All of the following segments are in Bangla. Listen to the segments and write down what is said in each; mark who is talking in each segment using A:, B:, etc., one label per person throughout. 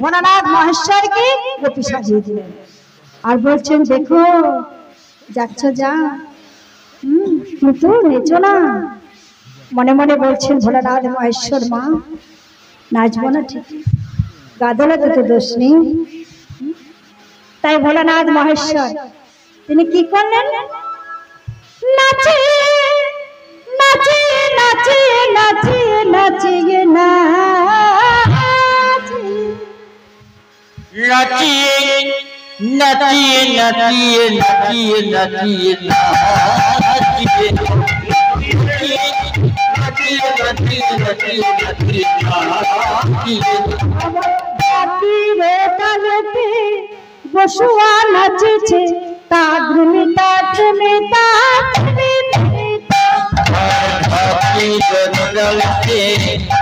A: ভোলানাথ মহেশ্বরকে গোপী সাজিয়ে দিলেন আর বলছেন, দেখো যাচ্ছ যা, কিন্তু নেচো না। মনে মনে বলছেন ভোলানাথ মহেশ্বর, মা নাচবো না ঠিক, গাদলে তো দোষ নেই। তাই ভোলানাথ মহেশ্বর তিনি কি করলেন, নাচে নাচে নাচে নাচে নাচে না
B: নাচিয়ে নাচিয়ে নাচিয়ে নাচিয়ে নাচিয়ে নাচিয়ে নাচিয়ে নাচিয়ে নাচিয়ে
A: নাচিয়ে বসুয়া নাচেছে তাদ্রুমি তাদ্রুমি তাদ্রুমি
B: জনগণকে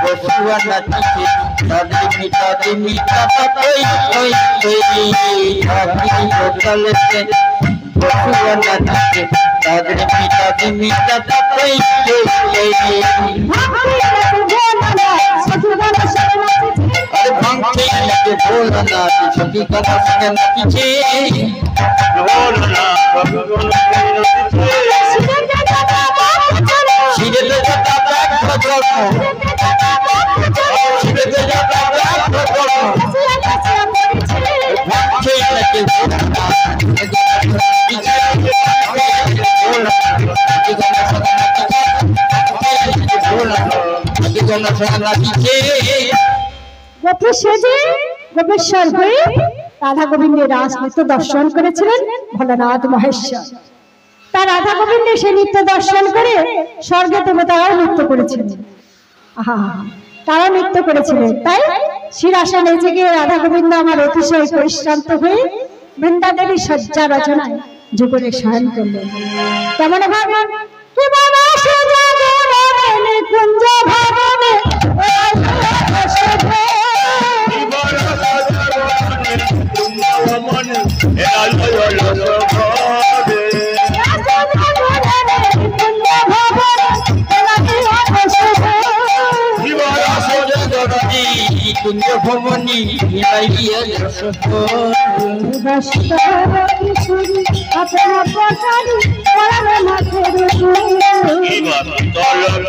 B: বসুয়া নাচিছে তাদের মিটা মিটা ওই ওই ওই জনগণকে বসুয়া নাচিছে তাদের মিটা মিটা ওই ওই अरे भंगे लगे बोलना सभी का सके पीछे बोलना सीधे तो जाता बैक भगवान सीधे तो जाता बैक भगवान भंगे लगे बोलना पीछे बोलना पीछे
A: গোপী সেজে গোপেশ্বর হয়ে রাধা গোবিন্দের রাস নৃত্য দর্শন করেছিলেন ভোলানাথ মহেশ্বর। তার রাধা গোবিন্দের সে নৃত্য দর্শন করে স্বর্গে দেবতারাও নৃত্য করেছিলেন। তারা নৃত্য করেছিলেন। তাই শিরাসা নেচে গিয়ে রাধা গোবিন্দ আমার অতিশয় পরিশ্রান্ত হয়ে বৃন্দা দেবী শয্যা রচনায় যুগলে শয়ন করলেন। কেমন ভাবে কুঞ্জ ভবনে
B: कुंज भवनी
A: अपना पठारी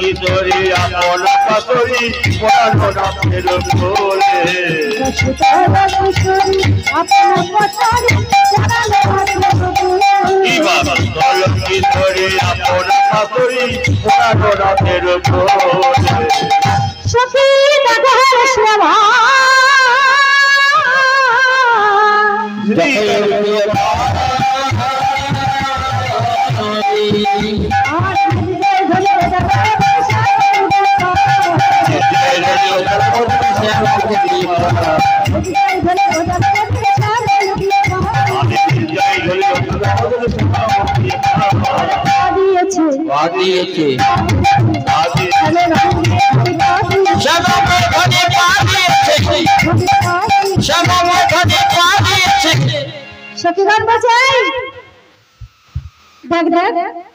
B: किशोरी अपना पसोरी पढ़ानो ना फिर बोले
A: अपना पठारी
B: किशोरी अपना पसोरी पढ़ानो ना फिर बोले
A: सखी नगर श्यामा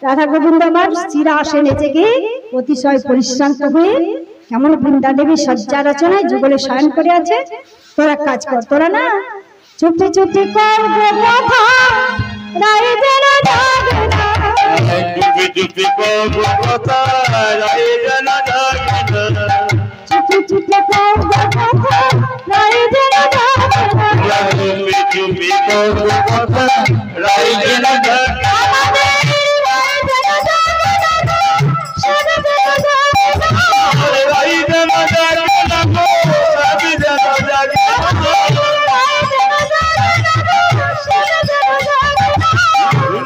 A: রাধা গোবিন্দ আমার চিরা আসে নেচে গিয়ে অতিশয় পরিশ্রান্ত হয়ে কেমন বৃন্দা দেবী শয্যা রচনায় যুগলে শয়ন করে আছে। তোরা কাজ কর, তোরা না চুপটি চুপটি করবে কথা রায় যেন জাগে না,
B: चुपी चुपी को पता राय जना जागना
A: चुपी चुपी करবে কথা রায় যেন জাগে না,
B: चुपी चुपी को पता राय जना जागना राय जना जागना को सभी जना जागना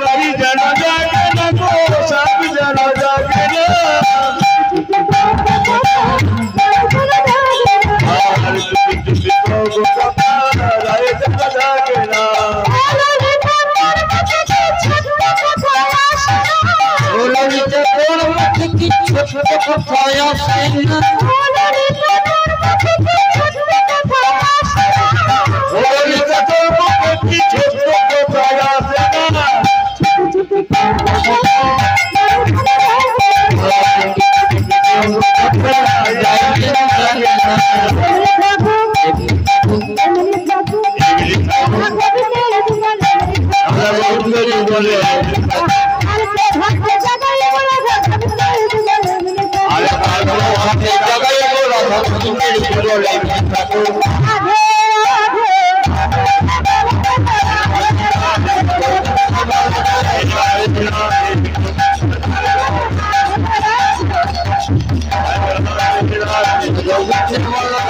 B: राय जना जागना को सभी जना जागना और चुपी चुपी को पता राय जना जागना की छोट कथाया सेना ओली कथोर রাধে